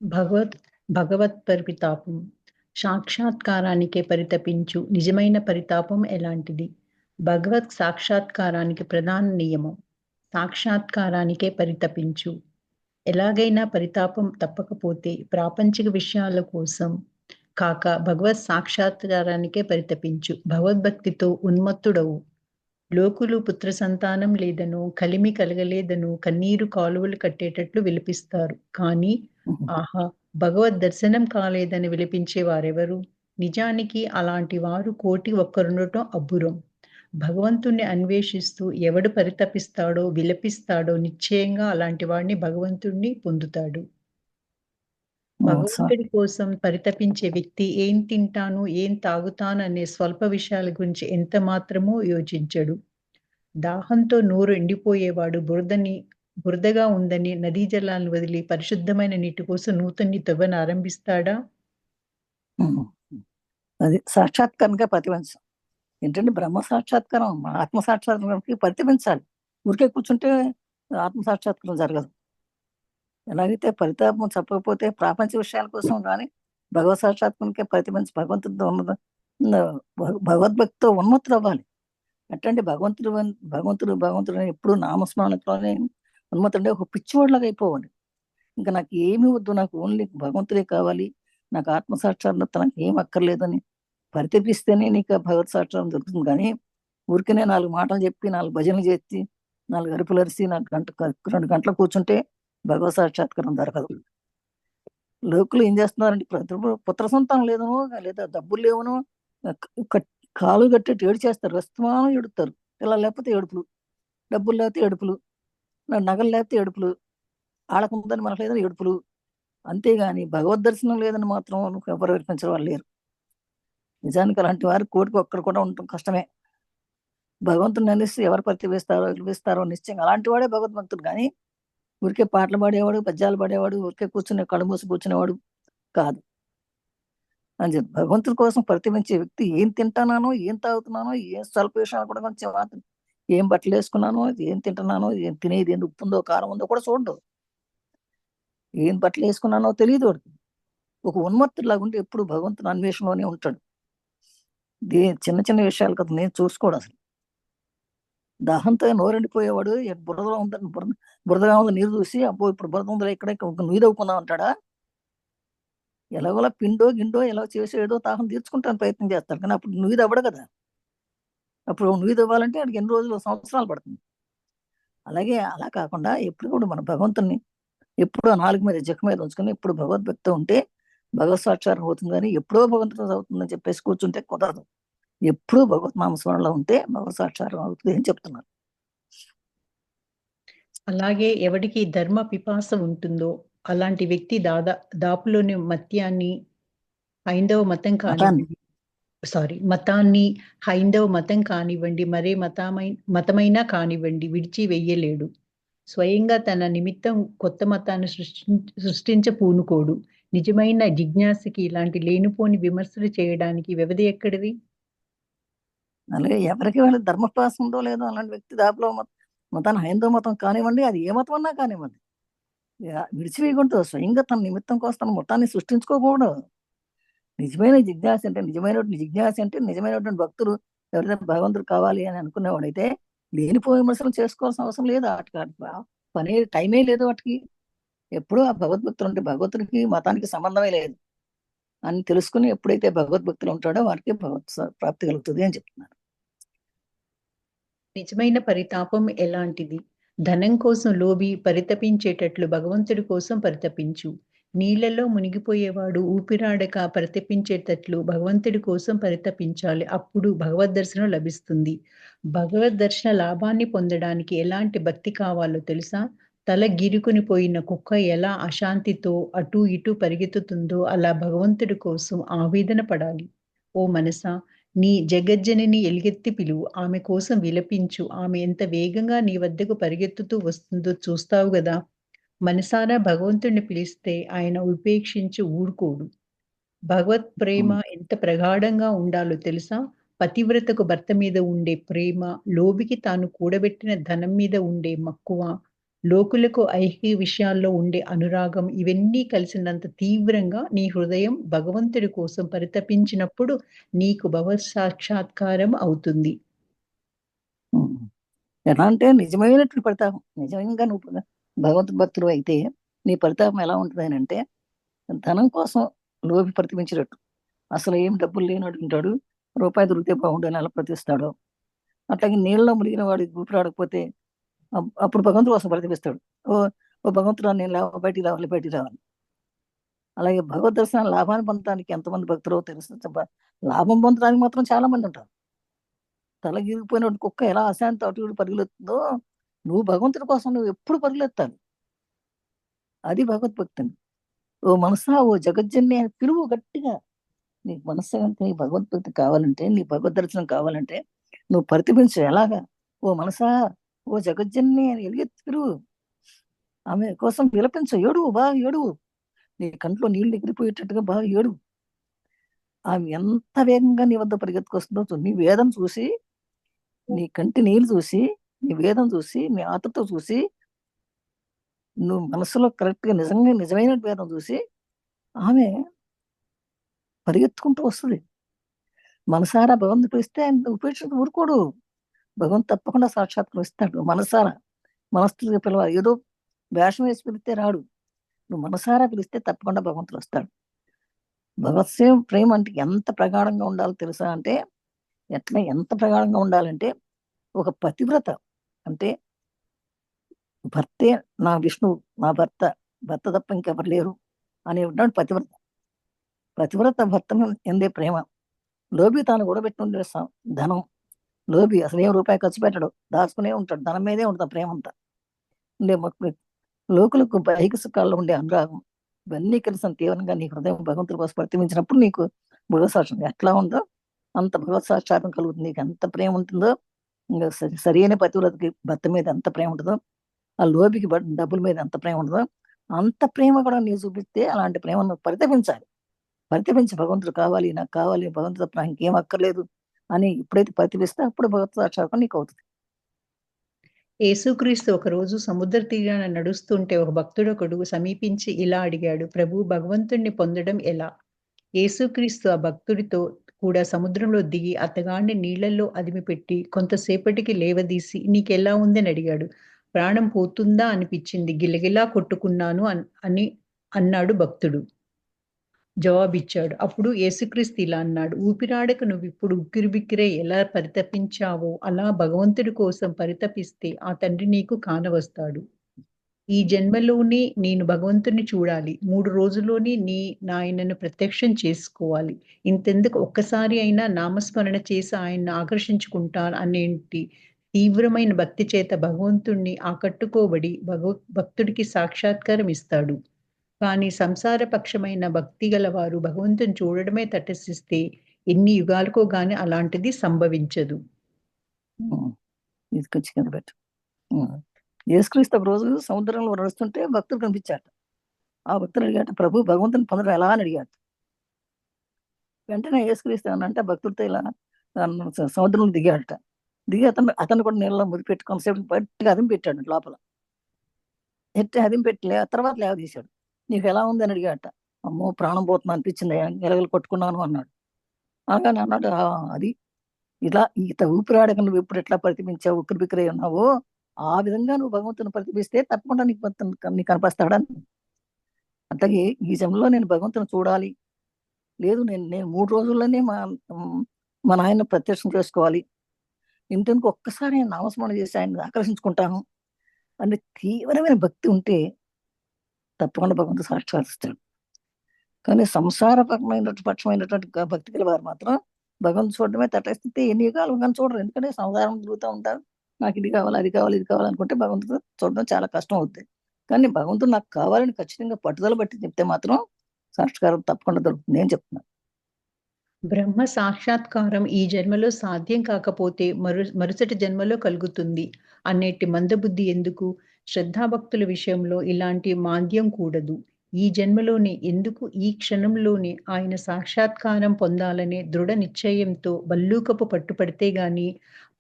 భగవత్ భగవత్ పరితాపం. సాక్షాత్కారానికే పరితపించు నిజమైన పరితాపం ఎలాంటిది? భగవత్ సాక్షాత్కారానికి ప్రధాన నియమం. సాక్షాత్కారానికే పరితపించు. ఎలాగైనా పరితాపం తప్పకపోతే ప్రాపంచిక విషయాల కోసం కాక భగవత్ సాక్షాత్కారానికే పరితపించు. భగవద్భక్తితో ఉన్మత్తుడవు. లోకులు పుత్ర సంతానం లేదనో, కలిమి కలగలేదనో కన్నీరు కాలువలు కట్టేటట్లు విలపిస్తారు. కానీ ఆహా! భగవద్ దర్శనం కాలేదని విలపించే వారెవరు? నిజానికి అలాంటి వారు కోటి ఒక్కరుండటం అబ్బురం. భగవంతుణ్ణి అన్వేషిస్తూ ఎవడు పరితపిస్తాడో, విలపిస్తాడో నిశ్చయంగా అలాంటి వాడిని భగవంతుణ్ణి పొందుతాడు. స్వామి. భగవంతుడి కోసం పరితపించే వ్యక్తి ఏం తింటాను, ఏం తాగుతాను అనే స్వల్ప విషయాల గురించి ఎంత మాత్రమూ యోచించడు. దాహంతో నోరు ఎండిపోయేవాడు బురదగా ఉందని నదీ జలాలను వదిలి పరిశుద్ధమైన నీటి కోసం నూతని తవ్వన ఆరంభిస్తాడా? ఉమ్. అది సాక్షాత్కారంగా ప్రతిబింబించాలి. ఏంటంటే బ్రహ్మ సాక్షాత్కారం, ఆత్మ సాక్షాత్కారానికి ప్రతిబించాలి. ఊరికే కూర్చుంటే ఆత్మ సాక్షాత్కారం జరగదు. ఎలాగైతే పరితాపం చెప్పకపోతే ప్రాపంచ విషయాల కోసం కానీ భగవత్ సాక్షాత్కారానికి ప్రతిబించి భగవంతుడితో భగవద్భక్తితో ఉన్మత్తులు అవ్వాలి. అట్లాంటి భగవంతుడు ఎప్పుడు నామస్మరణతోనే ఉన్మత్తుడే ఒక పిచ్చివాడిలాగా అయిపోవాలి. ఇంకా నాకు ఏమి వద్దు, నాకు ఓన్లీ భగవంతుడే కావాలి, నాకు ఆత్మ సాక్షాత్కారం నాకు ఏం అక్కర్లేదని పరితపిస్తేనే నీకు భగవత్ సాక్షాత్కారం దొరుకుతుంది. కానీ ఊరికనే 4 మాటలు చెప్పి 4 భజనలు చేసి 4 అరుపులు అరిసి 2 గంటలు కూర్చుంటే భగవత్ సాక్షాత్కారం దొరకదు. లోకులు ఏం చేస్తున్నారంటే పుత్ర సంతానం లేదనో లేదా డబ్బులు లేవనో కాలు కట్టేట్టు ఏడు చేస్తారు, వస్తమానం ఏడుస్తారు. పిల్లలు లేకపోతే ఏడుపులు, డబ్బులు లేకపోతే ఏడుపులు, నగలు లేకపోతే ఏడుపులు, వాళ్ళకు ఉందని మనకు లేదని ఏడుపులు. అంతేగాని భగవద్ దర్శనం లేదని మాత్రం ఎవరు వినిపించే వాళ్ళు లేరు. నిజానికి అలాంటి వారు కోటికి ఒక్కరు కూడా ఉండటం కష్టమే. భగవంతుని అనేసి ఎవరు విలువిస్తారో నిశ్చయంగా అలాంటి వాడే భగవద్భక్తుడు. కానీ ఊరికే పాటలు పాడేవాడు, పద్యాలు పాడేవాడు, ఊరికే కూర్చుని కళ్ళు మూసి కూర్చునేవాడు కాదు అని చెప్పి భగవంతుడి కోసం ప్రతిబించే వ్యక్తి ఏం తింటానానో, ఏం తాగుతున్నానో, ఏం స్వల్ప విషయాలు కూడా కొంచెం మాత్రం, ఏం బట్టలు వేసుకున్నానో, ఏం తింటున్నానో, ఏం తినేది, ఏం ఉప్పు ఉందో కారం ఉందో కూడా చూడడు. ఏం బట్టలు వేసుకున్నానో తెలియదు వాడికి. ఒక ఉన్మత్తులాగా ఉంటే ఎప్పుడు భగవంతుని అన్వేషణలోనే ఉంటాడు. చిన్న చిన్న విషయాలు కదా నేను చూసుకోడు అసలు. దాహంతో నోరెండిపోయేవాడు బురదలో ఉందని బురదగా ఉంది నీరు చూసి అబ్బో ఇప్పుడు బురద ఉందిలే ఇక్కడ నీరు అవుకుందాం అంటాడా? ఎలాగోలా పిండో గిండో ఎలా చేసి ఏదో దాహం తీర్చుకుంటాను ప్రయత్నం చేస్తాడు. కానీ అప్పుడు నువ్వు అవ్వడు కదా. అప్పుడు నువ్వు ఇవ్వాలంటే వాడికి ఎన్ని రోజులు, సంవత్సరాలు పడుతుంది. అలాగే అలా కాకుండా ఎప్పుడు కూడా మన భగవంతుని ఎప్పుడో 4 మీద జక్క మీద ఉంచుకొని ఎప్పుడు భగవద్భక్తి ఉంటే భగవత్ సాక్షాత్కారం అవుతుంది. కానీ ఎప్పుడో భగవంతుడు అవుతుందని చెప్పేసి కూర్చుంటే కుదరదు. ఎప్పుడూ భగవత్ నామస్మరణలో ఉంటే భగవత్ సాక్షాత్కారం అవుతుంది అని చెప్తున్నారు. అలాగే ఎవడికి ధర్మ పిపాస ఉంటుందో అలాంటి వ్యక్తి దాపులోని మత్యాన్ని హైందవ మతం మతాన్ని కానివ్వండి, మతాన్ని హైందవ మతం కానివ్వండి, మరే మతమైనా కానివ్వండి విడిచి వెయ్యలేడు. స్వయంగా తన నిమిత్తం కొత్త మతాన్ని సృష్టించ పూనుకోడు. నిజమైన జిజ్ఞాసకి ఇలాంటి లేనిపోని విమర్శలు చేయడానికి వ్యవధి ఎక్కడిది? అలాగే ఎవరికి వాళ్ళ ధర్మపాసం ఉందో లేదో అలాంటి వ్యక్తి దాపులో మతాన్ని హైందవ మతం కానివ్వండి, అది ఏ మతం అన్నా కానివ్వండి, విడిచివేయకూడదు. స్వయంగా తన నిమిత్తం కోసం తన మతాన్ని సృష్టించుకోకూడదు. నిజమైనటువంటి భక్తులు ఎవరైతే భగవంతుడు కావాలి అని అనుకునేవాడైతే లేనిపోయి విమర్శలు చేసుకోవాల్సిన అవసరం లేదు. పని టైమే లేదు వాటికి. ఎప్పుడూ ఆ భగవద్భక్తులు ఉంటే భగవంతుడికి మతానికి సంబంధమే లేదు అని తెలుసుకుని ఎప్పుడైతే భగవద్భక్తులు ఉంటాడో వారికి భగవత్ ప్రాప్తి కలుగుతుంది అని చెప్తున్నారు. నిజమైన పరితాపం ఎలాంటిది? ధనం కోసం లోబి పరితపించేటట్లు భగవంతుడి కోసం పరితపించు. నీళ్లలో మునిగిపోయేవాడు ఊపిరాడక పరితపించేటట్లు భగవంతుడి కోసం పరితపించాలి. అప్పుడు భగవద్ దర్శనం లభిస్తుంది. భగవద్ దర్శన లాభాన్ని పొందడానికి ఎలాంటి భక్తి కావాలో తెలుసా? తల గిరుకుని పోయిన కుక్క ఎలా అశాంతితో అటూ ఇటూ పరిగెత్తుతుందో అలా భగవంతుడి కోసం ఆవేదన పడాలి. ఓ మనసా, నీ జగజ్జనని ఎలుగెత్తి పిలువు. ఆమె కోసం విలపించు. ఆమె ఎంత వేగంగా నీ వద్దకు పరిగెత్తుతూ వస్తుందో చూస్తావు గదా! మనసారా భగవంతుడిని పిలిస్తే ఆయన ఉపేక్షించి ఊరుకోడు. భగవత్ ప్రేమ ఎంత ప్రగాఢంగా ఉండాలో తెలుసా? పతివ్రతకు భర్త మీద ఉండే ప్రేమ, లోబికి తాను కూడబెట్టిన ధనం మీద ఉండే మక్కువ, లోకులకు ఐహిక విషయాల్లో ఉండే అనురాగం ఇవన్నీ కలిసినంత తీవ్రంగా నీ హృదయం భగవంతుడి కోసం పరితపించినప్పుడు నీకు భగవత్ సాక్షాత్కారం అవుతుంది. ఉమ్. ఎలా అంటే నిజమైనటువంటి పరితాపం, నిజంగా నువ్వు భగవంతు భక్తుడు అయితే నీ పరితాపం ఎలా ఉంటుంది అని అంటే, ధనం కోసం లోభి ప్రతిపించినట్టు. అసలు ఏం డబ్బులు లేనాడు ఉంటాడు, రూపాయి దొరికితే బాగుండు అని ఎలా ప్రతిస్తాడు. అట్లాగే నీళ్ళలో మునిగిన వాడి ఊపిరాడకపోతే అప్పుడు భగవంతుడు కోసం ప్రతిపిస్తాడు. ఓ ఓ భగవంతుడు నేను బయటికి రావాలి, బయటికి రావాలి. అలాగే భగవద్ దర్శనం లాభాన్ని పొందడానికి ఎంతమంది భక్తులు తెలుసు. లాభం పొందడానికి మాత్రం చాలా మంది ఉంటారు. తలగిరిగిపోయిన కుక్క ఎలా అశాంతి అటు ఇటు పరుగులెత్తుందో, నువ్వు భగవంతుడి కోసం నువ్వు ఎప్పుడు పరుగులెత్తాలి. అది భగవద్భక్తి. ఓ మనసా ఓ జగజ్జన్య అని పిలువు గట్టిగా. నీ మనస్సు నీ భగవద్భక్తి కావాలంటే, నీ భగవద్ దర్శనం కావాలంటే నువ్వు ప్రతిబించు. ఎలాగా? ఓ మనసా ఓ జగజ్జన్య అని ఎలుగెత్తి పిలువు. ఆమె కోసం విలపించు, ఏడువు, బాగా ఏడువు. నీ కంట్లో నీళ్లు ఎగిరిపోయేటట్టుగా బాగా ఏడువు. ఆమె ఎంత వేగంగా నీ వద్ద పరిగెత్తుకొస్తుందో నీ వేదం చూసి, నీ కంటి నీళ్ళు చూసి, నీ వేదం చూసి, నీ ఆతతో చూసి, నువ్వు మనసులో కరెక్ట్గా నిజమైన వేదం చూసి ఆమె పరిగెత్తుకుంటూ వస్తుంది. మనసారా భగవంతుడు ఇస్తే ఆయన ఉపేక్షకు ఊరుకోడు. భగవంతు తప్పకుండా సాక్షాత్కరిస్తాడు. మనసారా మనస్థుడిగా పిలవాలి. ఏదో వేషం వేసి పిలిస్తే రాడు. నువ్వు మనసారా పిలిస్తే తప్పకుండా భగవంతుడు వస్తాడు. భగవత్సేవ ప్రేమ అంటే ఎంత ప్రగాఢంగా ఉండాలో తెలుసా అంటే, ఎంత ప్రగాఢంగా ఉండాలంటే, ఒక పతివ్రత అంటే భర్తే నా విష్ణువు, నా భర్త తప్ప ఇంకెవరు లేరు అని ఉన్నాడు పతివ్రత. పతివ్రత భర్త ఎందే ప్రేమ. లోబి తాను కూడా పెట్టుకుంటే ధనం. లోబి అసలు ఏం రూపాయి ఖర్చు పెట్టడు, దాచుకునే ఉంటాడు. ధనం మీదే ఉంటుంది ప్రేమ అంతా. ఉండే లోకులకు బైక సుఖాల్లో ఉండే అనురాగం ఇవన్నీ కలిసి తీవ్రంగా నీ హృదయం భగవంతుడి కోసం ప్రతిబించినప్పుడు నీకు భగవత్ సాక్షాత్కారం ఎట్లా ఉందో అంత భగవత్ సాక్షాత్కారం కలుగుతుంది. నీకు ఎంత ప్రేమ ఉంటుందో, ఇంకా సరైన పతివ్రతకి భర్త మీద ఎంత ప్రేమ ఉంటుందో, ఆ లోబికి డబ్బుల మీద ఎంత ప్రేమ ఉంటుందో అంత ప్రేమ కూడా నీకు చూపిస్తే అలాంటి ప్రేమను పరితపించాలి. పరితపించి భగవంతుడు కావాలి, నాకు కావాలి, భగవంతుడు తప్ప నాకు ఇంకేం అక్కర్లేదు అని ఎప్పుడైతే పరితపిస్తే అప్పుడు భగవత్ సాక్షాత్కారం నీకు అవుతుంది. యేసుక్రీస్తు ఒకరోజు సముద్ర తీరాన నడుస్తుంటే ఒక భక్తుడొకడు సమీపించి ఇలా అడిగాడు, ప్రభు భగవంతుణ్ణి పొందడం ఎలా? యేసుక్రీస్తు ఆ భక్తుడితో కూడా సముద్రంలో దిగి అతగాడిని నీళ్లలో అదిమిపెట్టి కొంతసేపటికి లేవదీసి నీకెలా ఉందని అడిగాడు. ప్రాణం పోతుందా అనిపించింది, గిలగిలా కొట్టుకున్నాను అని అన్నాడు భక్తుడు. జవాబిచ్చాడు. అప్పుడు యేసుక్రీస్తు ఇలా అన్నాడు, ఊపిరాడక నువ్విప్పుడు ఉక్కిరిబిక్కిరై ఎలా పరితపించావో అలా భగవంతుడి కోసం పరితపిస్తే ఆ తండ్రి నీకు కానవస్తాడు. ఈ జన్మలోనే నేను భగవంతుడిని చూడాలి. 3 రోజుల్లోనే నాయనను ప్రత్యక్షం చేసుకోవాలి. ఇంతెందుకు ఒక్కసారి అయినా నామస్మరణ చేసి ఆయన్ని ఆకర్షించుకుంటాను అనేంటి తీవ్రమైన భక్తి చేత భగవంతుణ్ణి ఆకట్టుకోబడి భక్తుడికి సాక్షాత్కారం ఇస్తాడు. కానీ సంసారపక్షమైన భక్తి గలవారు భగవంతుని చూడడమే తటస్థిస్తే ఎన్ని యుగాలకో గాని అలాంటిది సంభవించదు. ఇది కొంచెం కింద పెట్టు. యేసుక్రీస్తు ఒక రోజు సముద్రంలో నడుస్తుంటే భక్తులు కనిపించాట. ఆ భక్తులు అడిగాట, ప్రభు భగవంతుని పొందడం ఎలా అని అడిగాట. వెంటనే యేసుక్రీస్తు అంటే భక్తుడితో ఇలా సముద్రంలో దిగాడట. దిగి అతను కూడా నీళ్ళలో ముదిపెట్టి కొంతసేపు బయటగా అదిం పెట్టాడు లోపల. అదిం పెట్టి తర్వాత లేవ తీశాడు. నీకు ఎలా ఉంది అని అడిగాట. అమ్మో ప్రాణం పోతుంది అనిపించింది, ఎలగలు కొట్టుకున్నాను అన్నాడు. అలాగని అన్నాడు, అది ఇలా ఈత ఊపిరాడక నువ్వు ఎప్పుడు ఎట్లా ప్రతిపించావు, ఉక్కిరి బిక్కిరై ఉన్నావో ఆ విధంగా నువ్వు భగవంతుని ప్రతిపిస్తే తప్పకుండా నీకు కనిపిస్తాడని. అట్లాగే ఈ జన్మలో నేను భగవంతుని చూడాలి, లేదు నేను 3 రోజుల్లోనే మా నాయన ప్రత్యక్షం చేసుకోవాలి, ఇంతకు ఒక్కసారి ఆయన నామస్మరణ చేసి ఆయన ఆకర్షించుకుంటాను అంటే తీవ్రమైన భక్తి ఉంటే తప్పకుండా భగవంతుడు సాక్షాత్కరిస్తాడు. కానీ పక్షమైనటువంటి భక్తి గల వారు మాత్రం భగవంతుడు చూడడమే తటస్థితి ఎన్ని యుగాలు కానీ చూడరు. ఎందుకంటే సంసారం తిరుగుతూ ఉంటారు. నాకు ఇది కావాలి, అది కావాలి, ఇది కావాలనుకుంటే భగవంతుడు చూడడం చాలా కష్టం అవుతుంది. కానీ భగవంతుడు నాకు కావాలని ఖచ్చితంగా పట్టుదల బట్టి చెప్తే మాత్రం సాక్షాత్కారం తప్పకుండా దొరుకుతుంది అని చెప్తున్నాను. బ్రహ్మ సాక్షాత్కారం ఈ జన్మలో సాధ్యం కాకపోతే మరుసటి జన్మలో కలుగుతుంది అనేటి మందబుద్ధి ఎందుకు? శ్రద్ధాభక్తుల విషయంలో ఇలాంటి మాంద్యం కూడదు. ఈ జన్మలోనే ఎందుకు, ఈ క్షణంలోనే ఆయన సాక్షాత్కారం పొందాలనే దృఢ నిశ్చయంతో భల్లూకపు పట్టుపడితే గాని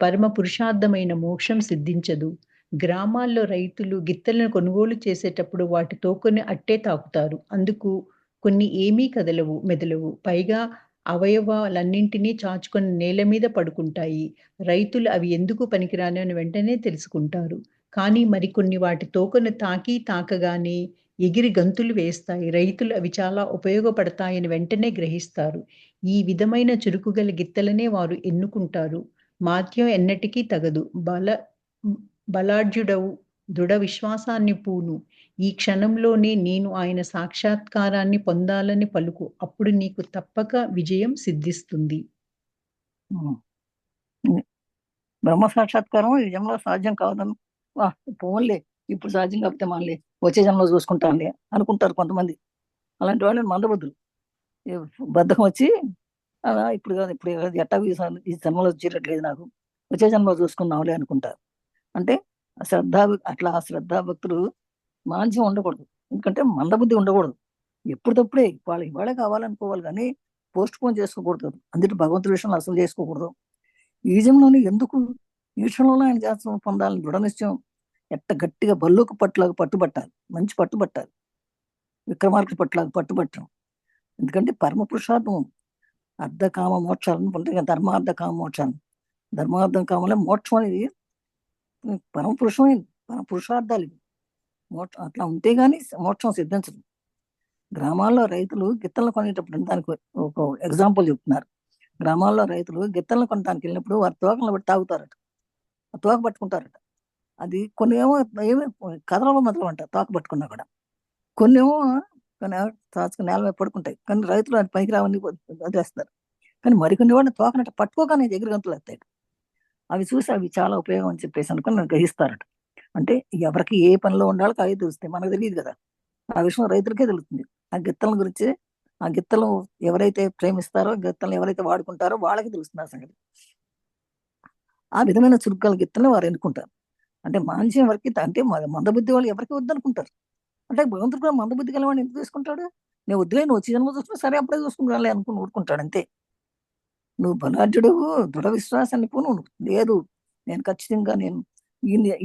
పరమ పురుషార్థమైన మోక్షం సిద్ధించదు. గ్రామాల్లో రైతులు గిత్తలను కొనుగోలు చేసేటప్పుడు వాటి తోకని అట్టే తాకుతారు. అందుకు కొన్ని ఏమీ కదలవు, మెదలవు. పైగా అవయవాలన్నింటినీ చాచుకొని నేల మీద పడుకుంటాయి. రైతులు అవి ఎందుకు పనికిరానివని వెంటనే తెలుసుకుంటారు. కానీ మరికొన్ని వాటి తోకను తాకగానే ఎగిరి గంతులు వేస్తాయి. రైతులు అవి చాలా ఉపయోగపడతాయని వెంటనే గ్రహిస్తారు. ఈ విధమైన చురుకుగల గిత్తలనే వారు ఎన్నుకుంటారు. మాత్యం ఎన్నటికీ తగదు. బలాఢ్యుడవు, దృఢ విశ్వాసాన్ని పూను. ఈ క్షణంలోనే నేను ఆయన సాక్షాత్కారాన్ని పొందాలని పలుకు. అప్పుడు నీకు తప్పక విజయం సిద్ధిస్తుంది. ఉమ్. బ్రహ్మ సాక్షాత్కారం ఈ జన్మలో సాధ్యం కాదని పోన్లే, ఇప్పుడు సాధ్యం కాకపోతే మనలే వచ్చే జన్మలో చూసుకుంటానులే అనుకుంటారు కొంతమంది. అలాంటి వాళ్ళు మందబుద్ధులు. బద్ధకం వచ్చి ఇప్పుడు కాదు, ఇప్పుడు కాదు, ఎట్టా ఈ జన్మలో వచ్చేటట్లేదు, నాకు వచ్చే జన్మలో చూసుకుందాంలే అనుకుంటారు. అంటే అట్లా శ్రద్ధా భక్తులు మాంద్యం ఉండకూడదు. ఎందుకంటే మందబుద్ధి ఉండకూడదు. ఎప్పుడప్పుడే ఇవాళే కావాలనుకోవాలి, కానీ పోస్ట్ పోన్ చేసుకోకూడదు. అందుకే భగవంతుడి విషయంలో అసలు చేసుకోకూడదు. ఈ జన్మలోనే ఎందుకు ఈ క్షణంలో ఆయన చేస్తాం పొందాలని దృఢ నిశ్చయం, గట్టిగా బల్లుకు పట్టులాగా పట్టుబట్టాలి. మంచి పట్టుబట్టాలి, విక్రమార్క పట్టులాగా పట్టుబట్టడం. ఎందుకంటే పరమ పురుషార్థం అర్ధ కామ మోక్షాలను ఉంటాయి. ధర్మార్థ కామ మోక్షాలు, ధర్మార్థం కామలే మోక్షం అనేది పరమ పురుషమైంది, పరమ పురుషార్థాలు ఇవి. అట్లా ఉంటే గానీ మోక్షం సిద్ధించదు. గ్రామాల్లో రైతులు గిత్తలను కొనేటప్పుడు దానికి ఒక ఎగ్జాంపుల్ చెప్తున్నారు. గ్రామాల్లో రైతులు గిత్తలను కొనడానికి వెళ్ళినప్పుడు వారి తోకలను బట్టి తాగుతారట, ఆ తోక పట్టుకుంటారట. అది కొన్ని ఏమో ఏమి కదలవ మొదలమంట తోక పట్టుకున్నా కూడా, కొన్ని ఏమో తాచుకుని నేల మీద పడుకుంటాయి. కానీ రైతులు అది పైకి రావని వదిలేస్తారు. కానీ మరికొన్ని వాడిని తోకనట్టు పట్టుకోగానే ఎగిరి గంతులు వస్తాయి. అవి చూసి అవి చాలా ఉపయోగం అని చెప్పేసి అనుకుని గ్రహిస్తారట. అంటే ఎవరికి ఏ పనిలో ఉండాలో అవి తెలుస్తాయి, మనకు తెలియదు కదా. ఆ విషయం రైతులకే తెలుస్తుంది. ఆ గిత్తల గురించి, ఆ గిత్తలు ఎవరైతే ప్రేమిస్తారో, గిత్తలను ఎవరైతే వాడుకుంటారో వాళ్ళకి తెలుస్తుంది ఆ సంగతి. ఆ విధమైన చురుగ్గాల గిత్తలను వారు ఎన్నుకుంటారు. అంటే మాంద్యం ఎవరికి, అంటే మందబుద్ధి వాళ్ళు ఎవరికి వద్దనుకుంటారు. అంటే భగవంతుడు కూడా మందబుద్ధి గల వాడిని ఎందుకు తీసుకుంటాడు? నేను వద్దులే, నువ్వు వచ్చే జన్మ చూసుకున్నా సరే అప్పుడే చూసుకుంటానులే అనుకుని ఊరుకుంటాడు అంతే. నువ్వు బలాఢ్యుడు, దృఢ విశ్వాసాన్ని పూను. లేదు, నేను ఖచ్చితంగా నేను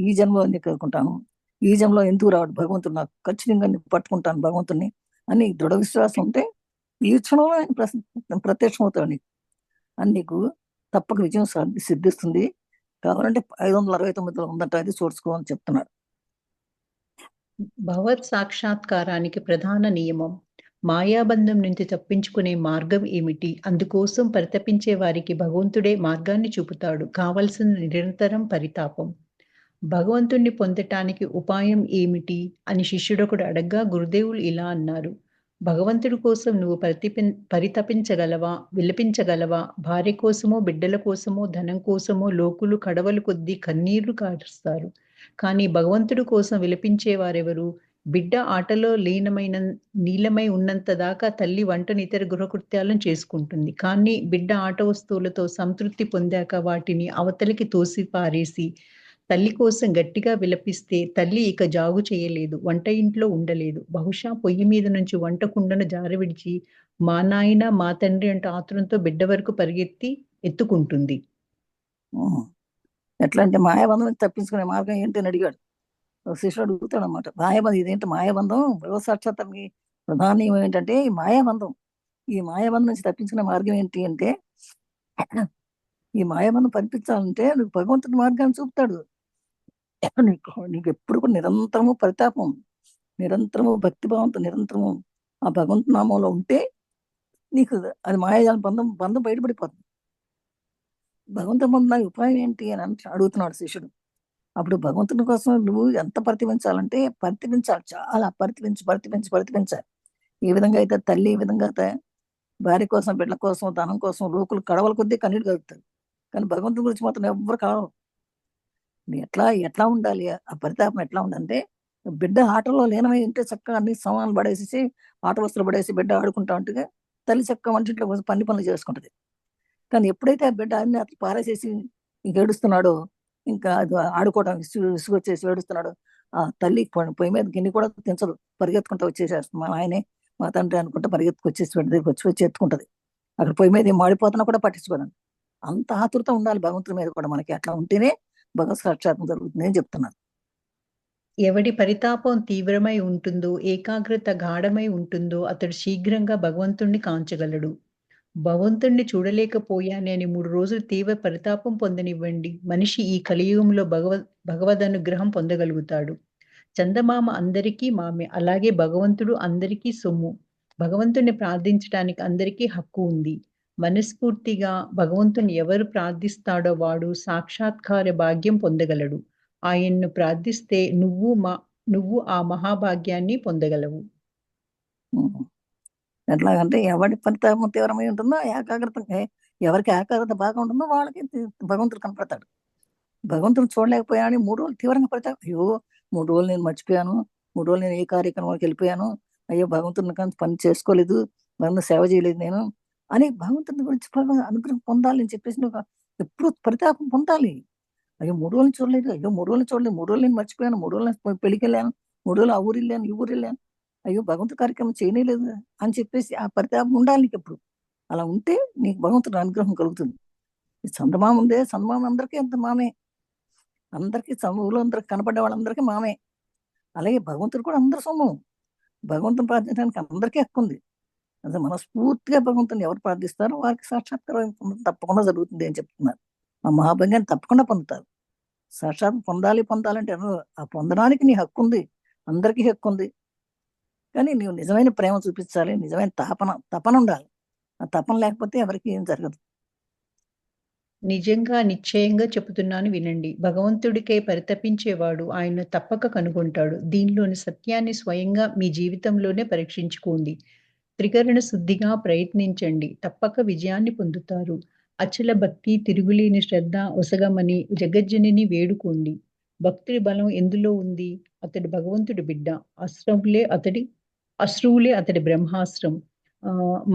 ఈ జన్మలో కోరుకుంటాను, ఈ జన్మలో ఎందుకు రావడు భగవంతుడు, నాకు ఖచ్చితంగా పట్టుకుంటాను భగవంతుడిని అని దృఢ విశ్వాసం ఉంటే ఈ క్షణంలో ఆయన ప్రత్యక్షం అవుతాడు నీకు. అని నీకు తప్పక విజయం సిద్ధిస్తుంది. కావాలంటే 569లో ఉందట, అది చూసుకో అని చెప్తున్నాడు. భగవత్ సాక్షాత్కారానికి ప్రధాన నియమం. మాయాబంధం నుంచి తప్పించుకునే మార్గం ఏమిటి? అందుకోసం పరితపించే వారికి భగవంతుడే మార్గాన్ని చూపుతాడు. కావలసిన నిరంతరం పరితాపం. భగవంతుణ్ణి పొందటానికి ఉపాయం ఏమిటి అని శిష్యుడొకడు అడగ్గా గురుదేవులు ఇలా అన్నారు. భగవంతుడి కోసం నువ్వు పరితపించగలవా? విలపించగలవా? భార్య కోసమో, బిడ్డల కోసమో, ధనం కోసమో లోకులు కడవలు కొద్దీ కన్నీళ్లు కారుస్తారు. కానీ భగవంతుడి కోసం విలపించేవారెవరు? బిడ్డ ఆటలో నీలమై ఉన్నంత దాకా తల్లి వంటని ఇతర గృహకృత్యాలను చేసుకుంటుంది. కానీ బిడ్డ ఆట వస్తువులతో సంతృప్తి పొందాక వాటిని అవతలికి తోసి పారేసి తల్లి కోసం గట్టిగా విలపిస్తే తల్లి ఇక జాగు చేయలేదు, వంట ఇంట్లో ఉండలేదు. బహుశా పొయ్యి మీద నుంచి వంట కుండను జారవిడిచి మా నాయన, మా తండ్రి అంటూ ఆతురంతో బిడ్డ వరకు పరిగెత్తి ఎత్తుకుంటుంది. ఎట్లా అంటే మాయాబంధం తప్పించుకునే మార్గం ఏంటి అని అడిగాడు శిష్యుడు. అడుగుతాడు అనమాట, మాయాబంధం ఇదేంటి? మాయాబంధం భగవత్ సాక్షాత్కారానికి ప్రధానం ఏంటంటే ఈ మాయాబంధం. ఈ మాయాబంధం నుంచి తప్పించుకునే మార్గం ఏంటి అంటే, ఈ మాయాబంధం పంపించాలంటే నువ్వు భగవంతుడి మార్గాన్ని చూపుతాడు. నీకు ఎప్పుడు కూడా నిరంతరము పరితాపం, నిరంతరము భక్తిభావంతో, నిరంతరము ఆ భగవంతు నామంలో ఉంటే నీకు అది మాయాజాల బంధం బయటపడిపోతుంది. భగవంతుని పొందడానికి ఉపాయం ఏంటి అని అడుగుతున్నాడు శిష్యుడు. అప్పుడు భగవంతుని కోసం నువ్వు ఎంత పరితపించాలంటే పరితపించాలి, చాలా పరితపించాలి. ఏ విధంగా అయితే తల్లి, ఏ విధంగా అయితే భార్య కోసం, బిడ్డల కోసం, ధనం కోసం లోకులు కడవల కొద్దీ కన్నీరు కలుగుతారు. కానీ భగవంతుని గురించి మాత్రం ఎవ్వరు కలవరు. ఎట్లా ఉండాలి? ఆ పరితాపం ఎట్లా ఉందంటే, బిడ్డ ఆటలో లీనమై ఉంటే చక్కగా అన్ని సామాన్లు పడేసేసి, ఆట వస్తువులు పడేసి బిడ్డ ఆడుకుంటా ఉంటే తల్లి చక్కగా వంటింట్లో పనులు చేసుకుంటది. కానీ ఎప్పుడైతే ఆ బిడ్డ అన్ని అట్లా పారేసేసి ఇంక ఏడుస్తున్నాడో, ఇంకా అది ఆడుకోవడం విసుగొచ్చేసి ఏడుస్తున్నాడు, ఆ తల్లి పొయ్యి మీద గిన్నె కూడా తించదు, పరిగెత్తుకుంటా వచ్చేసేస్తుంది. మా ఆయనే, మా తండ్రి అనుకుంటా పరిగెత్తుకు వచ్చేసి బిడ్డ దగ్గరికి వచ్చి ఎత్తుకుంటది. అక్కడ పొయ్యి మీద ఏం మాడిపోతున్నా కూడా పట్టించుకోదండి. అంత ఆతురత ఉండాలి భగవంతుడి మీద కూడా మనకి. అట్లా ఉంటేనే భగవత్ సాక్షాత్కారం జరుగుతుంది అని చెప్తున్నారు. ఎవడి పరితాపం తీవ్రమై ఉంటుందో, ఏకాగ్రత గాఢమై ఉంటుందో అతడు శీఘ్రంగా భగవంతుణ్ణి కాంచగలడు. భగవంతుణ్ణి చూడలేకపోయానే అని 3 రోజులు తీవ్ర పరితాపం పొందనివ్వండి. మనిషి ఈ కలియుగంలో భగవదనుగ్రహం పొందగలుగుతాడు. చందమామ అందరికీ మామే. అలాగే భగవంతుడు అందరికీ సొమ్ము. భగవంతుడిని ప్రార్థించటానికి అందరికీ హక్కు ఉంది. మనస్ఫూర్తిగా భగవంతుని ఎవరు ప్రార్థిస్తాడో వాడు సాక్షాత్కార భాగ్యం పొందగలడు. ఆయన్ను ప్రార్థిస్తే నువ్వు ఆ మహాభాగ్యాన్ని పొందగలవు. ఉమ్. ఎట్లాగంటే ఎవరి పరితాపం తీవ్రమై ఉంటుందో ఎవరికి ఏకాగ్రత బాగా ఉంటుందో వాళ్ళకి భగవంతుడు కనపడతాడు. భగవంతుడు చూడలేకపోయాను 3 రోజులు తీవ్రంగా పడతాడు. అయ్యో 3 రోజులు నేను మర్చిపోయాను, 3 రోజులు నేను ఏ కార్యక్రమానికి వెళ్ళిపోయాను, అయ్యో భగవంతుడిని కానీ పని చేసుకోలేదు, భగవంతుని సేవ చేయలేదు నేను అని భగవంతుని గురించి అనుగ్రహం పొందాలి అని చెప్పేసి నువ్వు ఎప్పుడు పరితాపం పొందాలి. అయ్యో 3 రోజులు చూడలేదు, అయ్యో 3 రోజులు చూడలేదు, 3 రోజులు నేను మర్చిపోయాను, 3 రోజులు నేను పెళ్లికి వెళ్ళాను, 3 రోజులు ఆ ఊరు వెళ్ళాను, ఈ ఊరు వెళ్ళాను, అయ్యో భగవంతుడి కార్యక్రమం చేయలేదు అని చెప్పేసి ఆ పరితాపం ఉండాలి నీకు ఎప్పుడు. అలా ఉంటే నీకు భగవంతుడి అనుగ్రహం కలుగుతుంది. ఈ చందమామ ఉందే, చందమామ అందరికీ అంత మామే, అందరికీ ఊళ్ళో అందరికి కనపడే వాళ్ళందరికీ మామే. అలాగే భగవంతుడు కూడా అందరి సొమ్ము. భగవంతుని ప్రార్థించడానికి అందరికీ హక్కు ఉంది. అదే మనస్ఫూర్తిగా భగవంతుని ఎవరు ప్రార్థిస్తారో వారికి సాక్షాత్కారం తప్పకుండా జరుగుతుంది అని చెప్తున్నారు. ఆ మహాభంగాన్ని తప్పకుండా పొందుతారు. సాక్షాత్ పొందాలంటే ఆ పొందడానికి నీ హక్కు ఉంది, అందరికీ హక్కు ఉంది. కానీ నీవు నిజమైన ప్రేమ చూపించాలి, నిజమైన తపన ఉండాలి. ఆ తపన లేకపోతే ఎవరికి ఏం జరగదు. నిజంగా నిశ్చయంగా చెబుతున్నాను వినండి. భగవంతుడికై పరితపించేవాడు ఆయన్ను తప్పక కనుగొంటాడు. దీనిలోని సత్యాన్ని స్వయంగా మీ జీవితంలోనే పరీక్షించుకోండి. త్రికరణ శుద్ధిగా ప్రయత్నించండి. తప్పక విజయాన్ని పొందుతారు. అచల భక్తి, తిరుగులేని శ్రద్ధ ఒసగమని జగజ్జనని వేడుకోండి. భక్తుడి బలం ఎందులో ఉంది? అతడు భగవంతుడి బిడ్డ. అశ్రువులే అతడి బ్రహ్మాస్త్రం.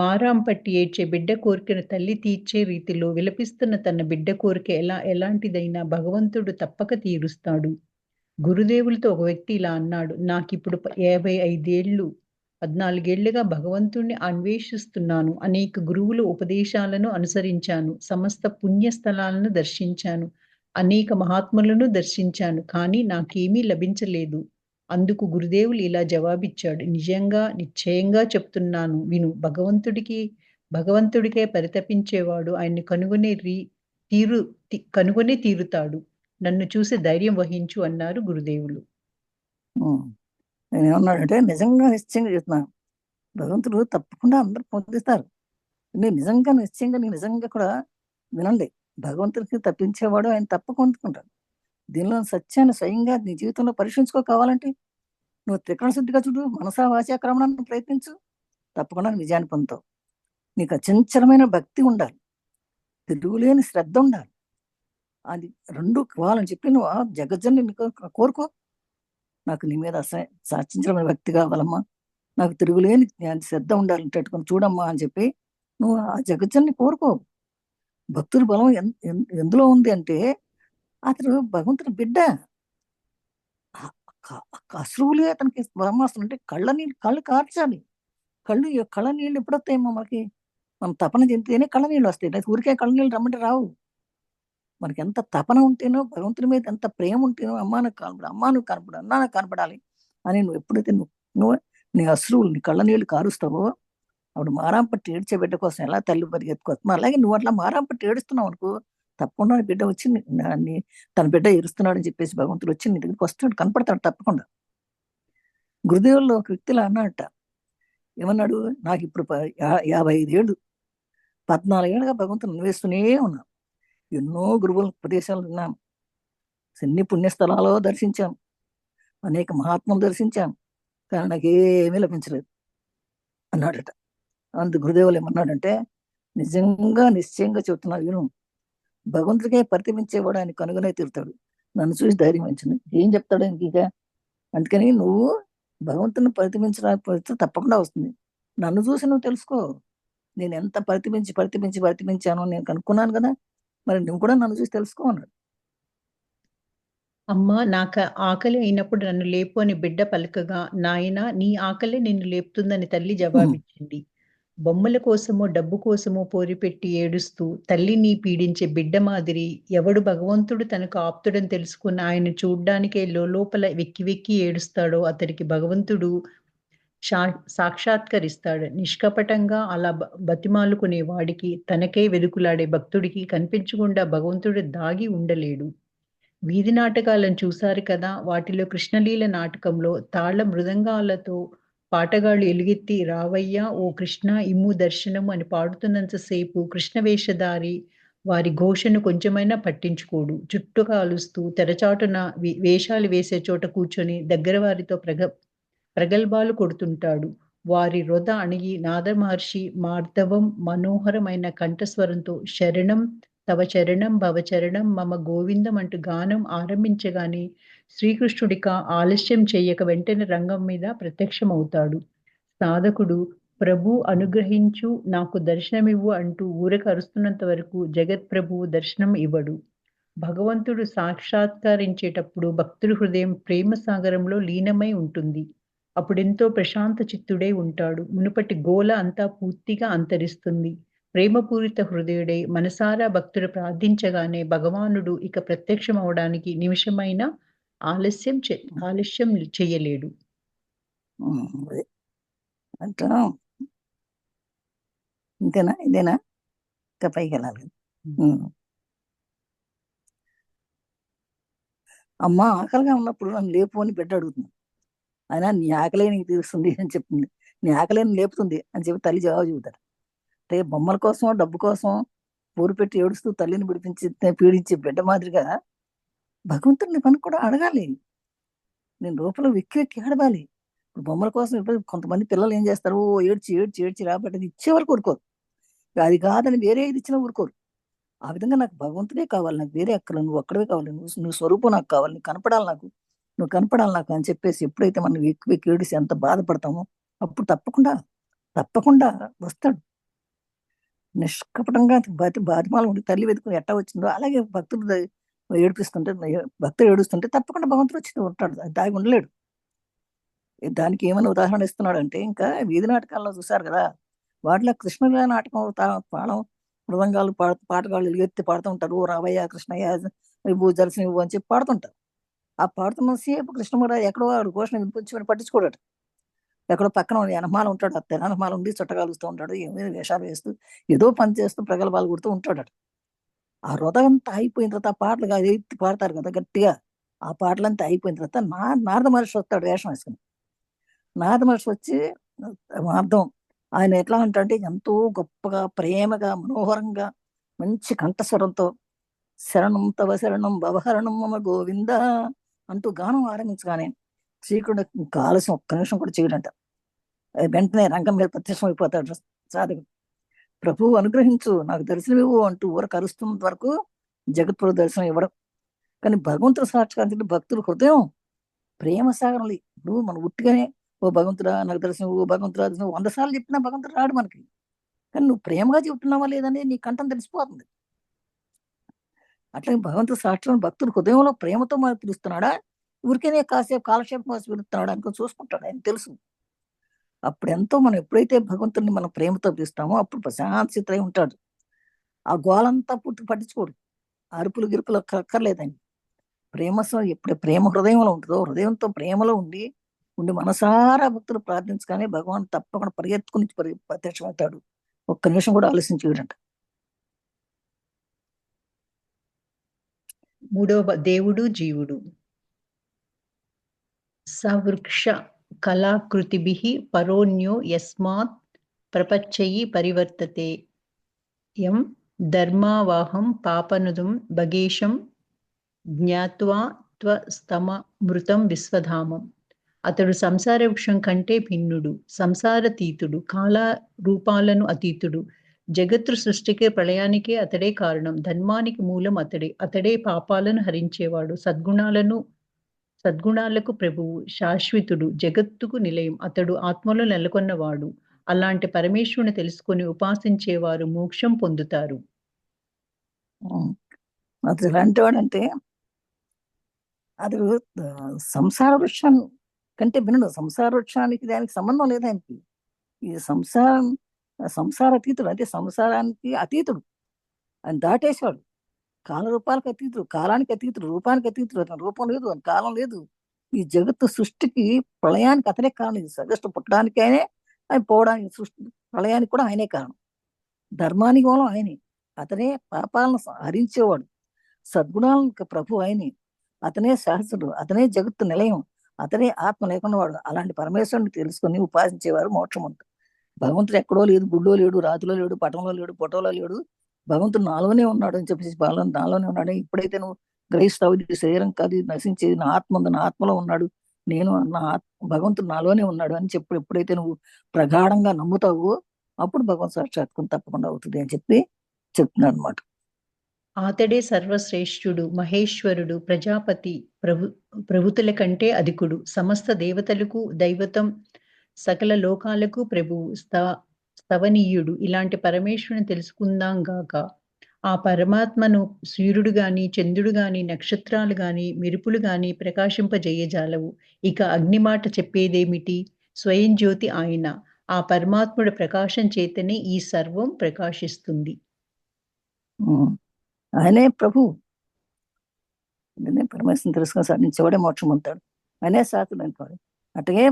మారాం పట్టి ఏడ్చే బిడ్డ కోరికను తల్లి తీర్చే రీతిలో విలపిస్తున్న తన బిడ్డ కోరిక ఎలాంటిదైనా భగవంతుడు తప్పక తీరుస్తాడు. గురుదేవులతో ఒక వ్యక్తి ఇలా అన్నాడు, నాకిప్పుడు 55 ఏళ్ళు, 14 ఏళ్లుగా భగవంతుణ్ణి అన్వేషిస్తున్నాను. అనేక గురువుల ఉపదేశాలను అనుసరించాను. సమస్త పుణ్యస్థలాలను దర్శించాను. అనేక మహాత్ములను దర్శించాను. కానీ నాకేమీ లభించలేదు. అందుకు గురుదేవులు ఇలా జవాబిచ్చాడు, నిశ్చయంగా చెప్తున్నాను విను. భగవంతుడికే పరితపించేవాడు ఆయన్ని కనుగొనే తీరుతాడు. నన్ను చూసి ధైర్యం వహించు అన్నారు గురుదేవులు. నేను ఏమన్నాడంటే నిజంగా నిశ్చయంగా చెప్తున్నాను, భగవంతుడు తప్పకుండా అందరు పొందిస్తారు. నేను నిజంగా కూడా వినండి, భగవంతుడికి తప్పించేవాడు ఆయన తప్పక అందుకుంటాడు. దీనిలో సత్యాన్ని స్వయంగా నీ జీవితంలో పరీక్షించుకోవాలంటే నువ్వు త్రికరణ శుద్ధిగా చూడు, మనసా వాచా క్రమణాన్ని ప్రయత్నించు, తప్పకుండా విజయాన్ని పొందుతావు. నీకు అచంచలమైన భక్తి ఉండాలి, తిరుగులేని శ్రద్ధ ఉండాలి. అది 2 కావాలని చెప్పి నువ్వు ఆ జగజ్జన్ని నీకు కోరుకో. నాకు నీ మీద అచంచలమైన భక్తి కావాలమ్మా, నాకు తిరుగులేని శ్రద్ధ ఉండాలి పెట్టుకొని చూడమ్మా అని చెప్పి నువ్వు ఆ జగజ్జన్ని కోరుకో. భక్తుడి బలం ఎందులో ఉంది అంటే అతడు భగవంతుడి బిడ్డ. అశ్రువులే అతనికి బ్రహ్మాస్త్రం. అంటే కళ్ళు కార్చాలి. కళ్ళ నీళ్ళు ఎప్పుడొస్తాయేమో మనకి, మనం తపన చెందితేనే కళ్ళ నీళ్ళు వస్తాయి. లేదా ఊరికే కళ్ళ నీళ్ళు రమ్మంటే రావు. మనకి ఎంత తపన ఉంటేనో, భగవంతుని మీద ఎంత ప్రేమ ఉంటేనో, అమ్మా నాకు కనపడు, అన్నా నాకు కనపడాలి అని నువ్వు ఎప్పుడైతే నువ్వు నీ అశ్రువులు, నీ కళ్ళ నీళ్ళు కారుస్తావో అప్పుడు మారాం పట్టి ఏడ్చే బిడ్డ కోసం ఎలా తల్లి పరిగెత్తుకొస్తుంది, అలాగే నువ్వు అట్లా మారాం పట్టి ఏడుస్తున్నావు అనుకో, తప్పకుండా బిడ్డ వచ్చి తన బిడ్డ ఏడుస్తున్నాడు అని చెప్పేసి భగవంతుడు వచ్చి నీ దగ్గరికి వస్తాడు, కనపడతాడు తప్పకుండా. గురుదేవుల్లో ఒక వ్యక్తిలా అన్నట్ట, ఏమన్నాడు, నాకు ఇప్పుడు 55 ఏళ్ళు, 14 ఏళ్ళుగా భగవంతుని అన్వేషిస్తూనే ఉన్నాను. ఎన్నో గురువుల ఉపదేశాలు విన్నాను, ఎన్ని పుణ్యస్థలాలో దర్శించాను, అనేక మహాత్ములు దర్శించాను, కానీ నాకేమీ లభించలేదు అన్నాడట. అందుకు గురుదేవులు ఏమన్నాడంటే, నిశ్చయంగా చెబుతున్నాడు విను, భగవంతుడికే పరితపించేవాడు ఆయన కనుగొనే తీరుతాడు. నన్ను చూసి ధైర్యం ఇచ్చింది ఏం చెప్తాడు ఇంక. అందుకని నువ్వు భగవంతుని పరితపించడానికి తప్పకుండా వస్తుంది. నన్ను చూసి నువ్వు తెలుసుకో, నేను ఎంత పరితపించానో నేను కనుక్కున్నాను కదా, మరి నువ్వు కూడా నన్ను చూసి తెలుసుకో అన్నాడు. అమ్మా, ఆకలి అయినప్పుడు నన్ను లేపు అని బిడ్డ పలకగా, నాయనా నీ ఆకలే నిన్ను లేపుతుందని తల్లి జవాబిచ్చింది. బొమ్మల కోసమో డబ్బు కోసమో పోరిపెట్టి ఏడుస్తూ తల్లిని పీడించే బిడ్డ మాదిరి ఎవడు భగవంతుడు తనకు ఆప్తుడని తెలుసుకున్న ఆయన చూడ్డానికే లోపల వెక్కి వెక్కి ఏడుస్తాడో అతడికి భగవంతుడు సాక్షాత్కరిస్తాడు. నిష్కపటంగా అలా బతిమాలుకునే వాడికి, తనకే వెదుకులాడే భక్తుడికి కనిపించకుండా భగవంతుడు దాగి ఉండలేడు. వీధి నాటకాలను చూశారు కదా! వాటిలో కృష్ణలీల నాటకంలో తాళ మృదంగాలతో పాటగాళ్ళు ఎలుగెత్తి రావయ్యా ఓ కృష్ణ ఇమ్ము దర్శనము అని పాడుతున్నంత సేపు కృష్ణ వేషధారి వారి ఘోషను కొంచెమైనా పట్టించుకోడు. జుట్టు కాలుస్తూ తెరచాటున వేషాలు వేసే చోట కూర్చొని దగ్గర వారితో ప్రగల్భాలు కొడుతుంటాడు. వారి రొద అణిగి నాదమహర్షి మార్దవం మనోహరమైన కంఠస్వరంతో శరణం తవ చరణం భవచరణం మమ గోవిందం అంటూ గానం ఆరంభించగానే శ్రీకృష్ణుడిక ఆలస్యం చెయ్యక వెంటనే రంగం మీద ప్రత్యక్షమవుతాడు. సాధకుడు ప్రభు అనుగ్రహించు నాకు దర్శనమివ్వు అంటూ ఊరక అరుస్తున్నంత వరకు జగత్ప్రభువు దర్శనం ఇవ్వడు. భగవంతుడు సాక్షాత్కరించేటప్పుడు భక్తుడి హృదయం ప్రేమ సాగరంలో లీనమై ఉంటుంది. అప్పుడెంతో ప్రశాంత చిత్తుడై ఉంటాడు. మునుపటి గోల అంతా పూర్తిగా అంతరిస్తుంది. ప్రేమపూరిత హృదయుడై మనసారా భక్తుడు ప్రార్థించగానే భగవానుడు ఇక ప్రత్యక్షమవడానికి నిమిషమైనా ఆలస్యం చెయ్యలేడు. అదే అట్లా ఇంతేనా? ఇదేనా? ఇంకా పైకి వెళ్ళాలి. అమ్మ ఆకలిగా ఉన్నప్పుడు నన్ను లేపు అని బిడ్డ అడుగుతుంది. అయినా నీ ఆకలే నీకు తీరుస్తుంది అని చెప్తుంది. నీ ఆకలే లేపుతుంది అని చెప్పి తల్లి జవాబు చెబుతాడు. అంటే బొమ్మల కోసం డబ్బు కోసం ఊరు పెట్టి ఏడుస్తూ తల్లిని పీడించే బిడ్డ మాదిరిగా భగవంతుడిని మనకు కూడా అడగాలి. నేను లోపల వెక్కి వెక్కి ఆడవాలి. ఇప్పుడు బొమ్మల కోసం కొంతమంది పిల్లలు ఏం చేస్తారు, ఏడ్చి ఏడ్చి ఏడ్చి రాబట్టి ఇచ్చేవరకు ఊరుకోరు. అది కాదని వేరే ఇది ఇచ్చినా ఊరుకోరు. ఆ విధంగా నాకు భగవంతుడే కావాలి, నాకు వేరే అక్కలు, నువ్వు ఒక్కడే కావాలి, నువ్వు స్వరూపం నాకు కావాలి, నువ్వు కనపడాలి నాకు అని చెప్పేసి ఎప్పుడైతే మనం వెక్కి వెక్కి ఏడిసి ఎంత బాధపడతామో అప్పుడు తప్పకుండా వస్తాడు. నిష్కపటంగా బాధిమాల ఉండి తల్లి వెతుకుని ఎట్టా వచ్చిందో అలాగే భక్తుడు ఏడుస్తుంటే తప్పకుండా భగవంతుడు వచ్చి ఉంటాడు. దాగి ఉండలేడు. దానికి ఏమైనా ఉదాహరణ ఇస్తున్నాడు అంటే, ఇంకా వీధి నాటకాల్లో చూసారు కదా, వాటిలో కృష్ణలీల నాటకం తాళం మృదంగాలు పాటగాళ్ళు ఎలుగెత్తి పాడుతూ ఉంటారు. ఓ రావయ్య కృష్ణయ్య దర్శనం ఇవ్వు అని చెప్పి పాడుతుంటారు. ఆ పాడుతున్న సేపు కృష్ణమూరాజు ఎక్కడో వాడు ఘోషణ వినిపించుకొని పట్టించుకోడట. ఎక్కడో పక్కన వెనమాల ఉంటాడు. ఆ తెనమాల ఉండి చుట్టగాలుస్తూ ఉంటాడు. ఏమేమి వేషాలు వేస్తూ ఏదో పని చేస్తూ ప్రగల్భాలు కొడుతూ ఉంటాడట. ఆ హృదయంతా అయిపోయిన తర్వాత ఆ పాటలు ఎత్తి పాడతారు కదా గట్టిగా. ఆ పాటలంతా అయిపోయిన తర్వాత నారద మహర్షి వస్తాడు వేషం వేసుకుని. నారద మహర్షి వచ్చి అర్థం ఆయన ఎట్లా అంటే ఎంతో గొప్పగా ప్రేమగా మనోహరంగా మంచి కంఠస్వరంతో శరణం తవ శరణం భవహరణం మమ గోవింద అంటూ గానం ఆరంభించగానే శ్రీకుడు ఆలస్యం ఒక్క నిమిషం కూడా చేయడంట. వెంటనే రంగం మీద ప్రత్యక్షం అయిపోతాడు సాధకుడు. ప్రభువు అనుగ్రహించు నాకు దర్శనం ఇవ్వు అంటూ ఊరకు అరుస్తున్న వరకు జగత్ప్రభు దర్శనం ఇవ్వడం. కానీ భగవంతుడు సాక్షాత్కారం భక్తుడు హృదయం ప్రేమ సాగరంలో. ఇప్పుడు మనం ఉట్టిగానే ఓ భగవంతుడా నాకు దర్శనం ఇవ్వు, భగవంతుడా 100 సార్లు చెప్పినా భగవంతుడు రాడు మనకి. కానీ నువ్వు ప్రేమగా చెప్తున్నావా లేదని నీ కంఠం తెలిసిపోతుంది. అట్లా భగవంతుడు సాక్షాత్ భక్తుడు హృదయంలో ప్రేమతో మనం పిలుస్తున్నాడా, ఊరికేనే కాసేపు కాలక్షేపం కోసం పిలుస్తున్నాడా అనుకో చూసుకుంటాడు. ఆయన తెలుసు. అప్పుడు ఎంతో మనం ఎప్పుడైతే భగవంతుడిని మనం ప్రేమతో పిలుస్తామో అప్పుడు ప్రశాంతచిత్తై ఉంటాడు. ఆ గోలంతా పూర్తి పట్టించుకోడు. అరుపులు గిరుపులు అక్కర్లేదని ఎప్పుడు ప్రేమ హృదయంలో ఉంటుందో హృదయంతో ప్రేమలో ఉండి మనసారా భక్తులు ప్రార్థించగానే భగవాన్ తప్పకుండా పరిగెత్తుకుని ప్రత్యక్షమవుతాడు. ఒక్క నిమిషం కూడా ఆలోచించేయడంట. మూడవ దేవుడు జీవుడు. సవృక్ష కళాకృతిభిః పరోన్యో యస్మాత్ ప్రపచ్చయి పరివర్తతే యం ధర్మావాహం పాపనుదం భగేశం జ్ఞాత్వా త్వస్తమమృతం విశ్వధామం. అతడు సంసార వృక్షం కంటే భిన్నుడు, సంసారతీతుడు, కాల రూపాలను అతీతుడు. జగత్తు సృష్టికి ప్రళయానికే అతడే కారణం. ధర్మానికి మూలం అతడే పాపాలను హరించేవాడు. సద్గుణాలకు ప్రభువు, శాశ్వతుడు, జగత్తుకు నిలయం. అతడు ఆత్మలో నెలకొన్నవాడు. అలాంటి పరమేశ్వరుని తెలుసుకొని ఉపాసించేవారు మోక్షం పొందుతారు. అతడు ఎలాంటి వాడంటే అతడు సంసార వృక్షం కంటే భిన్నుడు. సంసార వృక్షానికి దానికి సంబంధం లేదు ఆయనకి. ఈ సంసారం సంసార అతీతుడు, అంటే సంసారానికి అతీతుడు. ఆయన దాటేశాడు. కాల రూపాలకు అతీతుడు, కాలానికి అతీతుడు, రూపానికి అతీతుడు. అతని రూపం లేదు, అతని కాలం లేదు. ఈ జగత్తు సృష్టికి, ప్రళయానికి అతనే కారణం. ఇది సృష్టి పుట్టడానికి ఆయనే, ఆయన పోవడానికి, సృష్టి ప్రళయానికి కూడా ఆయనే కారణం. ధర్మానికి మూలం ఆయనే. అతనే పాపాలను హరించేవాడు. సద్గుణాలకు ప్రభు ఆయనే. అతనే శాస్త్రుడు, అతనే జగత్తు నిలయం, అతనే ఆత్మ లేకుండా వాడు. అలాంటి పరమేశ్వరుని తెలుసుకొని ఉపాసించేవారు మోక్షం ఉంటుంది. భగవంతుడు ఎక్కడో లేదు, గుళ్ళో లేడు, రాతిలో లేడు, పటంలో లేడు, ఫోటోలో లేడు. భగవంతుడు నాలోనే ఉన్నాడు అని చెప్పేసి, బాలం నాలోనే ఉన్నాడు. ఇప్పుడైతే నువ్వు గ్రహిస్తావు, ఇది శరీరం కాదు, ఇది నశించేది, నా ఆత్మ ఉంది, నా ఆత్మలో ఉన్నాడు, నేను నా భగవంతుడు నాలోనే ఉన్నాడు అని చెప్పి ఎప్పుడైతే నువ్వు ప్రగాఢంగా నమ్ముతావో అప్పుడు భగవత్ సాక్షాత్కారం తప్పకుండా అవుతుంది అని చెప్పి చెప్తున్నాడు అనమాట. ఆతడే సర్వశ్రేష్ఠుడు, మహేశ్వరుడు, ప్రజాపతి, ప్రభుతుల కంటే అధికుడు, సమస్త దేవతలకు దైవతం, సకల లోకాలకు ప్రభువు, స్తవనీయుడు. ఇలాంటి పరమేశ్వరుని తెలుసుకుందాం గాక. ఆ పరమాత్మను సూర్యుడు గాని, చంద్రుడు గాని, నక్షత్రాలు గాని, మెరుపులు గాని ప్రకాశింపజేయజాలవు. ఇక అగ్నిమాట చెప్పేదేమిటి? స్వయం జ్యోతి ఆయన. ఆ పరమాత్ముడి ప్రకాశం చేతనే ఈ సర్వం ప్రకాశిస్తుంది. ఆయనే ప్రభు, పరమేశ్వరుని తెలుసుకుని సాధించేవాడే మోక్షం పొందుతాడు. ఆయనే శాస్త్రుడు అనుకోడు. అటుగే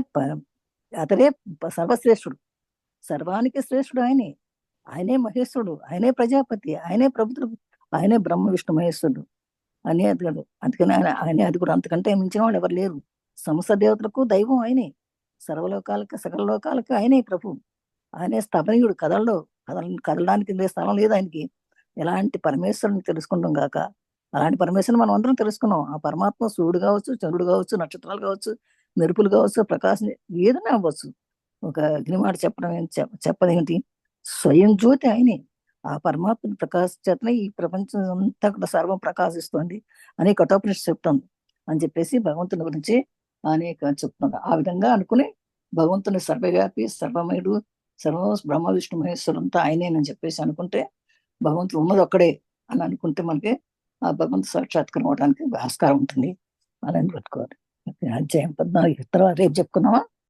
అతడే సర్వశ్రేష్ఠుడు, సర్వానికి శ్రేష్ఠుడు ఆయనే. ఆయనే మహేశ్వరుడు, ఆయనే ప్రజాపతి, ఆయనే ప్రభుత్వ, ఆయనే బ్రహ్మ విష్ణు మహేశ్వరుడు అనే అదిగాడు. అందుకని ఆయనే అదిగుడు. అంతకంటే మించిన వాళ్ళు ఎవరు లేరు. సమస్త దేవతలకు దైవం ఆయనే, సర్వలోకాలకు సకల లోకాలకు ఆయనే ప్రభు. ఆయనే స్థపనీయుడు. కదలడానికి స్థలం లేదు ఆయనకి. ఎలాంటి పరమేశ్వరుని తెలుసుకుంటాం కాక, అలాంటి పరమేశ్వరుని మనం అందరం తెలుసుకున్నాం. ఆ పరమాత్మ సూర్యుడు కావచ్చు, చంద్రుడు కావచ్చు, నక్షత్రాలు కావచ్చు, మెరుపులు కావచ్చు, ప్రకాశం ఏదైనా అవ్వచ్చు. ఒక అగ్నిమాట చెప్పదేంటి? స్వయం జ్యోతి ఆయనే. ఆ పరమాత్మ ప్రకాశ చేతనే ఈ ప్రపంచం అంతా కూడా సర్వం ప్రకాశిస్తుంది అని కఠోపనిషత్తు చెప్తుంది అని చెప్పేసి భగవంతుని గురించి అనేక చెప్తుంది. ఆ విధంగా అనుకుని భగవంతుని సర్వవ్యాపి, సర్వమయుడు, బ్రహ్మ విష్ణు మహేశ్వరులంతా ఆయనేనని చెప్పేసి అనుకుంటే, భగవంతుడు ఉన్నది ఒక్కడే అని అనుకుంటే మనకి ఆ భగవంతు సాక్షాత్కారం అవడానికి ఆస్కారం ఉంటుంది అని పెట్టుకోవాలి. అధ్యాయం 14 తర్వాత రేపు చెప్పుకున్నావా?